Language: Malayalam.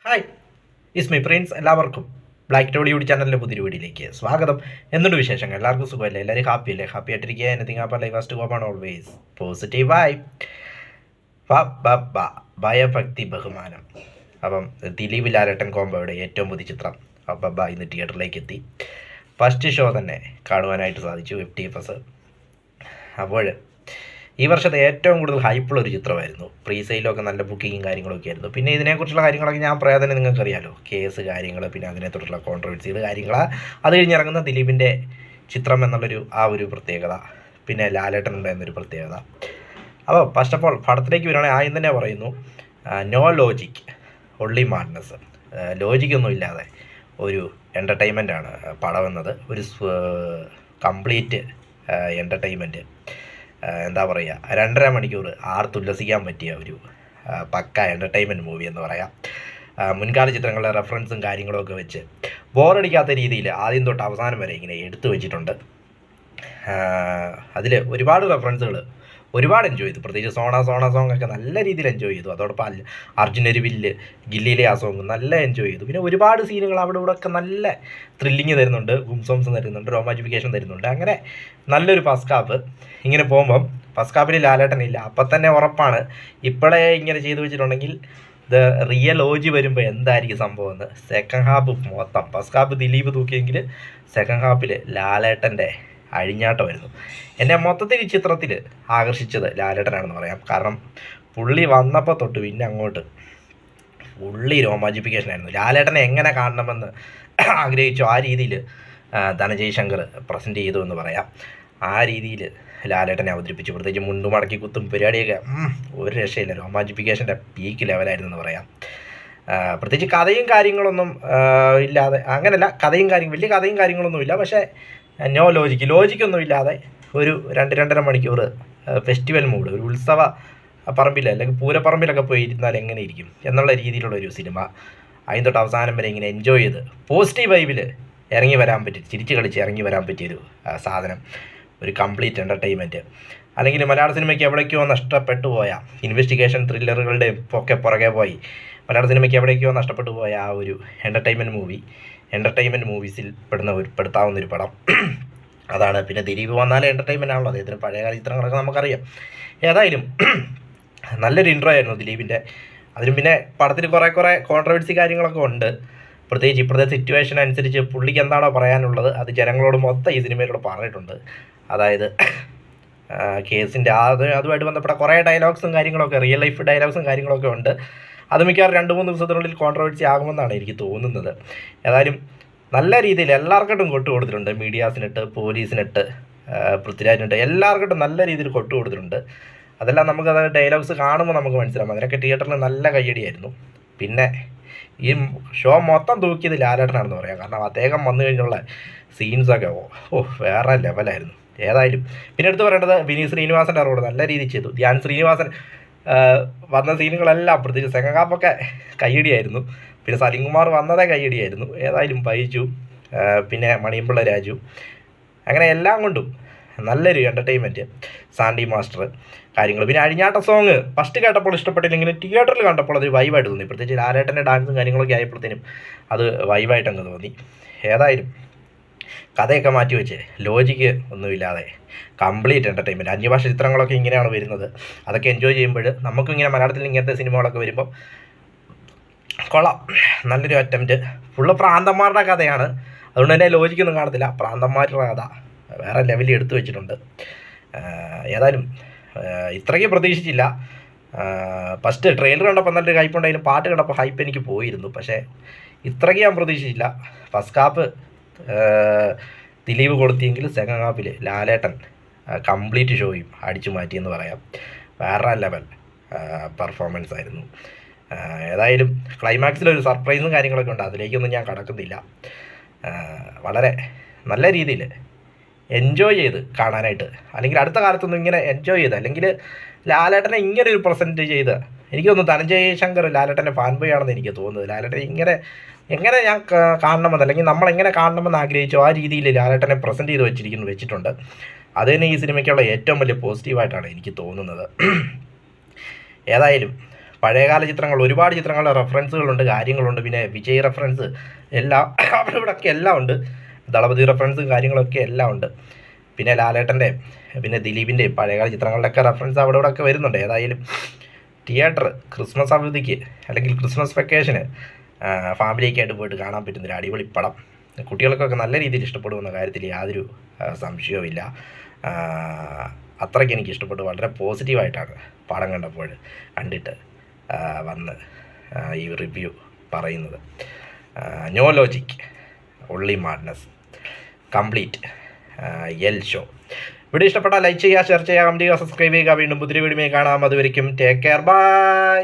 Hi, is my Prince. എല്ലാവർക്കും ബ്ലാക്ക് ടോളിവുഡ് ചാനലിൻ്റെ പുതിയൊരു വീഡിയോയിലേക്ക് സ്വാഗതം. എന്തുണ്ട് വിശേഷങ്ങൾ? എല്ലാവർക്കും സുഖമല്ലേ? എല്ലാവരും ഹാപ്പി അല്ലേ? ഹാപ്പി ആയിട്ടിരിക്കുക. എനിത്തിങ് ആപ്പ് ലൈഫ് ഫസ്റ്റ് കോപ്പാണ് ഓൾവേസ് പോസിറ്റീവ് വൈബ്. ഭയഭക്തി ബഹുമാനം. അപ്പം ദിലീപ് ലാലേട്ടൻ കോംബോയുടെ ഏറ്റവും പുതിയ ചിത്രം ഇന്ന് തിയേറ്ററിലേക്ക് എത്തി. ഫസ്റ്റ് ഷോ തന്നെ കാണുവാനായിട്ട് സാധിച്ചു, FTFS. അപ്പോൾ ഈ വർഷത്തെ ഏറ്റവും കൂടുതൽ ഹൈപ്പുള്ള ഒരു ചിത്രമായിരുന്നു. പ്രീ സെയിലൊക്കെ നല്ല ബുക്കിങ്ങും കാര്യങ്ങളൊക്കെ ആയിരുന്നു. പിന്നെ ഇതിനെക്കുറിച്ചുള്ള കാര്യങ്ങളൊക്കെ ഞാൻ പറയാതെ തന്നെ നിങ്ങൾക്കറിയാമല്ലോ. കേസ് കാര്യങ്ങൾ, പിന്നെ അതിനെ തുടർന്നുള്ള കോൺട്രവേഴ്സികൾ കാര്യങ്ങൾ, അത് കഴിഞ്ഞിറങ്ങുന്ന ദിലീപിൻ്റെ ചിത്രം എന്നുള്ളൊരു ഒരു പ്രത്യേകത, പിന്നെ ലാലേട്ടൻ എന്നൊരു പ്രത്യേകത. അപ്പോൾ ഫസ്റ്റ് ഓഫ് ഓൾ പടത്തിലേക്ക് വരികയാണെങ്കിൽ ആദ്യം തന്നെ പറയുന്നു, നോ ലോജിക് ഒൺലി മാഡ്നസ്. ലോജിക്കൊന്നും ഇല്ലാതെ ഒരു എൻ്റർടൈൻമെൻറ്റാണ് പടം എന്നത്. ഒരു കംപ്ലീറ്റ് എൻ്റർടൈൻമെൻറ്റ്. എന്താ പറയുക, 2.5 മണിക്കൂർ ആർത്തുല്ലസിക്കാൻ പറ്റിയ ഒരു പക്ക എൻ്റർടൈൻമെൻറ്റ് മൂവി എന്ന് പറയാം. മുൻകാല ചിത്രങ്ങളുടെ റെഫറൻസും കാര്യങ്ങളൊക്കെ വെച്ച് ബോറടിക്കാത്ത രീതിയിൽ ആദ്യം തൊട്ട് അവസാനം വരെ ഇങ്ങനെ എടുത്തു വെച്ചിട്ടുണ്ട്. അതിൽ ഒരുപാട് റെഫറൻസുകൾ ഒരുപാട് എൻജോയ് ചെയ്തു. പ്രത്യേകിച്ച് സോണ സോങ് ഒക്കെ നല്ല രീതിയിൽ എൻജോയ് ചെയ്തു. അതോടൊപ്പം അർജുനൊരു വില്ല് ഗില്ലിയിലെ ആ സോങ് നല്ല എൻജോയ് ചെയ്തു. പിന്നെ ഒരുപാട് സീനുകൾ അവിടെ ഇവിടെ ഒക്കെ നല്ല ത്രില്ലിങ് തരുന്നുണ്ട്, ഗുംസോംസ് തരുന്നുണ്ട്, റൊമാൻറ്റിഫിക്കേഷൻ തരുന്നുണ്ട്. അങ്ങനെ നല്ലൊരു ഫസ്റ്റ് ഹാഫ്. ഇങ്ങനെ പോകുമ്പം ഫസ്റ്റ് ഹാഫിൽ ലാലേട്ടനില്ല. അപ്പം തന്നെ ഉറപ്പാണ് ഇപ്പോഴേ ഇങ്ങനെ ചെയ്തു വെച്ചിട്ടുണ്ടെങ്കിൽ റിയൽ ഓജി വരുമ്പോൾ എന്തായിരിക്കും സംഭവം എന്ന്. സെക്കൻഡ് ഹാഫ് മൊത്തം ഫസ്റ്റ് ഹാഫ് ദിലീപ് തൂക്കിയെങ്കിൽ സെക്കൻഡ് ഹാഫിൽ ലാലേട്ടൻ്റെ അഴിഞ്ഞാട്ടമായിരുന്നു. എന്നെ മൊത്തത്തിൽ ഈ ചിത്രത്തിൽ ആകർഷിച്ചത് ലാലേട്ടനാണെന്ന് പറയാം. കാരണം പുള്ളി വന്നപ്പോൾ തൊട്ട് പിന്നെ അങ്ങോട്ട് പുള്ളി രോമാഞ്ചിഫിക്കേഷനായിരുന്നു. ലാലേട്ടനെ എങ്ങനെ കാണണമെന്ന് ആഗ്രഹിച്ചോ ആ രീതിയിൽ ധനജയ് ശങ്കർ പ്രസൻറ്റ് ചെയ്തു എന്ന് പറയാം. ആ രീതിയിൽ ലാലേട്ടനെ അവതരിപ്പിച്ചു. പ്രത്യേകിച്ച് മുണ്ടു മടക്കി കുത്തും പരിപാടിയൊക്കെ ഒരു രക്ഷയില്ല. രോമാഞ്ചിഫിക്കേഷൻ്റെ പീക്ക് ലെവലായിരുന്നു എന്ന് പറയാം. പ്രത്യേകിച്ച് കഥയും കാര്യങ്ങളൊന്നും ഇല്ലാതെ, അങ്ങനെയല്ല, വലിയ കഥയും കാര്യങ്ങളൊന്നും ഇല്ല. പക്ഷേ നോ ലോജിക്കൊന്നും ഇല്ലാതെ ഒരു 2-2.5 മണിക്കൂർ ഫെസ്റ്റിവൽ മൂഡ്, ഒരു ഉത്സവ പറമ്പിൽ അല്ലെങ്കിൽ പൂരപ്പറമ്പിലൊക്കെ പോയി ഇരുന്നാൽ എങ്ങനെ ഇരിക്കും എന്നുള്ള രീതിയിലുള്ളൊരു സിനിമ. അതിന് തൊട്ട് അവസാനം വരെ ഇങ്ങനെ എൻജോയ് ചെയ്ത് പോസിറ്റീവ് വൈബിൽ ഇറങ്ങി വരാൻ പറ്റി, ചിരിച്ച് കളിച്ച് ഇറങ്ങി വരാൻ പറ്റിയൊരു സാധനം. ഒരു കംപ്ലീറ്റ് എൻ്റർടൈൻമെൻറ്റ്. അല്ലെങ്കിൽ മലയാള സിനിമയ്ക്ക് എവിടേക്കോ നഷ്ടപ്പെട്ടു പോയ ഇൻവെസ്റ്റിഗേഷൻ ത്രില്ലറുകളുടെ ഒക്കെ പുറകെ പോയി മലയാള സിനിമയ്ക്ക് എവിടേക്കോ നഷ്ടപ്പെട്ടു പോയ ആ ഒരു എൻ്റർടൈൻമെൻറ്റ് മൂവീസിൽ പെടുത്താവുന്നൊരു പടം അതാണ്. പിന്നെ ദിലീപ് വന്നാലും എൻ്റർടൈൻമെൻ്റ് ആണല്ലോ. അദ്ദേഹത്തിന് പഴയകാല ചിത്രങ്ങളൊക്കെ നമുക്കറിയാം. ഏതായാലും നല്ലൊരു ഇൻട്രോ ആയിരുന്നു ദിലീപിൻ്റെ. അതിനും പിന്നെ പടത്തിൽ കുറേ കോൺട്രവേഴ്സി കാര്യങ്ങളൊക്കെ ഉണ്ട്. പ്രത്യേകിച്ച് ഇപ്പോഴത്തെ സിറ്റുവേഷൻ അനുസരിച്ച് പുള്ളിക്ക് എന്താണോ പറയാനുള്ളത് അത് ജനങ്ങളോട് മൊത്തം ഈ സിനിമയിലൂടെ പറഞ്ഞിട്ടുണ്ട്. അതായത് കേസിൻ്റെ അതുമായിട്ട് ബന്ധപ്പെട്ട കുറേ ഡയലോഗ്സും കാര്യങ്ങളൊക്കെ, റിയൽ ലൈഫ് ഡയലോഗ്സും കാര്യങ്ങളൊക്കെ ഉണ്ട്. അത് മിക്കവാറും 2-3 ദിവസത്തിനുള്ളിൽ കോൺട്രവേഴ്സി ആകുമെന്നാണ് എനിക്ക് തോന്നുന്നത്. ഏതായാലും നല്ല രീതിയിൽ എല്ലാവർക്കും കൊട്ടു കൊടുത്തിട്ടുണ്ട്. മീഡിയാസിനിട്ട്, പോലീസിനിട്ട്, പൃഥ്വിരാജിനിട്ട്, എല്ലാവർക്കും നല്ല രീതിയിൽ കൊട്ടു കൊടുത്തിട്ടുണ്ട്. അതെല്ലാം നമുക്കത് ഡയലോഗ്സ് കാണുമ്പോൾ നമുക്ക് മനസ്സിലാവും. അതിനൊക്കെ തിയേറ്ററിൽ നല്ല കയ്യടിയായിരുന്നു. പിന്നെ ഈ ഷോ മൊത്തം തൂക്കിയത് ലാലേട്ടനാണെന്ന് പറയാം. കാരണം അദ്ദേഹം വന്നു കഴിഞ്ഞുള്ള സീൻസൊക്കെ വേറെ ലെവലായിരുന്നു. ഏതായാലും പിന്നെ എടുത്ത് പറയേണ്ടത് വിനീത് ശ്രീനിവാസൻ്റെ റോള് നല്ല രീതിയിൽ ചെയ്തു. ധ്യാൻ ശ്രീനിവാസൻ വന്ന സീനുകളെല്ലാം പ്രത്യേകിച്ച് സെക്കൻഡ് ഹാഫൊക്കെ കയ്യടിയായിരുന്നു. പിന്നെ സലിംകുമാർ വന്നതേ കയ്യടിയായിരുന്നു. ഏതായാലും ബൈജു, പിന്നെ മണിയമ്പിള്ള രാജു, അങ്ങനെ എല്ലാം കൊണ്ടും നല്ലൊരു എൻ്റർടൈൻമെൻറ്റ്. സാൻഡി മാസ്റ്റർ കാര്യങ്ങൾ. പിന്നെ അഴിഞ്ഞാട്ട സോങ് ഫസ്റ്റ് കേട്ടപ്പോൾ ഇഷ്ടപ്പെട്ടില്ലെങ്കിലും തിയേറ്ററിൽ കണ്ടപ്പോൾ അതൊരു വൈബായിട്ട് തോന്നി. പ്രത്യേകിച്ച് ലാലേട്ടൻ്റെ ഡാൻസും കാര്യങ്ങളൊക്കെ ആയപ്പോഴത്തേനും അത് വൈബായിട്ടങ്ങ് തോന്നി. ഏതായാലും കഥയൊക്കെ മാറ്റി വെച്ച് ലോജിക്ക് ഒന്നുമില്ലാതെ കംപ്ലീറ്റ് എൻ്റർടൈൻമെൻറ്റ്. അന്യഭാഷ ചിത്രങ്ങളൊക്കെ ഇങ്ങനെയാണ് വരുന്നത്. അതൊക്കെ എൻജോയ് ചെയ്യുമ്പോൾ നമുക്കും ഇങ്ങനെ മലയാളത്തിൽ ഇങ്ങനത്തെ സിനിമകളൊക്കെ വരുമ്പോൾ കൊള്ളാം. നല്ലൊരു അറ്റംപ്റ്റ്. ഫുള്ള് പ്രാന്തന്മാരുടെ കഥയാണ്. അതുകൊണ്ട് തന്നെ ലോജിക്കൊന്നും കാണത്തില്ല. പ്രാന്തന്മാരുടെ കഥ വേറെ ലെവലിൽ എടുത്തു വെച്ചിട്ടുണ്ട്. ഏതായാലും ഇത്രയ്ക്ക് പ്രതീക്ഷിച്ചില്ല. ഫസ്റ്റ് ട്രെയിലർ കണ്ടപ്പോൾ നല്ലൊരു ഹൈപ്പ് ഉണ്ടായാലും പാട്ട് കണ്ടപ്പോൾ ഹൈപ്പ് എനിക്ക് പോയിരുന്നു. പക്ഷേ ഇത്രയ്ക്ക് ഞാൻ പ്രതീക്ഷിച്ചില്ല. ഫസ്റ്റ് ഹാഫ് ദിലീപ് കൊടുത്തിയെങ്കിൽ സെക്കൻഡ് ഹാഫിൽ ലാലേട്ടൻ കംപ്ലീറ്റ് ഷോയും അടിച്ചു മാറ്റിയെന്ന് പറയാം. വേറെ ലെവൽ പെർഫോമൻസ് ആയിരുന്നു. ഏതായാലും ക്ലൈമാക്സിലൊരു സർപ്രൈസും കാര്യങ്ങളൊക്കെ ഉണ്ട്. അതിലേക്കൊന്നും ഞാൻ കടക്കുന്നില്ല. വളരെ നല്ല രീതിയിൽ എൻജോയ് ചെയ്ത് കാണാനായിട്ട്, അല്ലെങ്കിൽ അടുത്ത കാലത്തൊന്നും ഇങ്ങനെ എൻജോയ് ചെയ്ത്, അല്ലെങ്കിൽ ലാലേട്ടനെ ഇങ്ങനെ ഒരു പ്രസൻറ്റ് ചെയ്ത് എനിക്ക് തോന്നുന്നു ധനഞ്ജയ് ശങ്കർ ലാലേട്ടൻ്റെ ഫാൻ ബോയ് ആണെന്ന് എനിക്ക് തോന്നുന്നത്. ലാലേട്ടനെ എങ്ങനെ ഞാൻ കാണണമെന്ന്, അല്ലെങ്കിൽ നമ്മളെങ്ങനെ കാണണമെന്ന് ആഗ്രഹിച്ചോ ആ രീതിയിൽ ലാലേട്ടനെ പ്രസൻറ്റ് ചെയ്ത് വെച്ചിട്ടുണ്ട്. അത് തന്നെ ഈ സിനിമയ്ക്കുള്ള ഏറ്റവും വലിയ പോസിറ്റീവായിട്ടാണ് എനിക്ക് തോന്നുന്നത്. ഏതായാലും പഴയകാല ചിത്രങ്ങൾ, ഒരുപാട് ചിത്രങ്ങളുടെ റെഫറൻസുകളുണ്ട്, കാര്യങ്ങളുണ്ട്. പിന്നെ വിജയ് റെഫറൻസ് എല്ലാം അവിടെ ഇവിടെയൊക്കെ എല്ലാം ഉണ്ട്. ദളപതി റെഫറൻസും കാര്യങ്ങളൊക്കെ എല്ലാം ഉണ്ട്. പിന്നെ ലാലേട്ടൻ്റെ പിന്നെ ദിലീപിൻ്റെയും പഴയകാല ചിത്രങ്ങളുടെയൊക്കെ റെഫറൻസ് അവിടെ ഇവിടെയൊക്കെ വരുന്നുണ്ട്. ഏതായാലും തിയേറ്റർ ക്രിസ്മസ് അവധിക്ക് അല്ലെങ്കിൽ ക്രിസ്മസ് വെക്കേഷന് ഫാമിലിയൊക്കെ ആയിട്ട് പോയിട്ട് കാണാൻ പറ്റുന്നൊരു അടിപൊളി പടം. കുട്ടികൾക്കൊക്കെ നല്ല രീതിയിൽ ഇഷ്ടപ്പെടുമെന്ന കാര്യത്തിൽ യാതൊരു സംശയവുമില്ല. അത്രയ്ക്ക് എനിക്ക് ഇഷ്ടപ്പെട്ടു. വളരെ പോസിറ്റീവായിട്ടാണ് പടം കണ്ടിട്ട് വന്ന് ഈ റിവ്യൂ പറയുന്നത്. No logic, only madness, complete L show. Video ഇഷ്ടപ്പെട്ടാൽ ലൈക്ക് ചെയ്യുക, ഷെയർ ചെയ്യുക, കമൻറ്റ് ചെയ്യുക, സബ്സ്ക്രൈബ് ചെയ്യുക. വീണ്ടും പുതിയ വീഡിയോ കാണാം. അതുവരെയ്ക്കും ടേക്ക് കെയർ, ബൈ.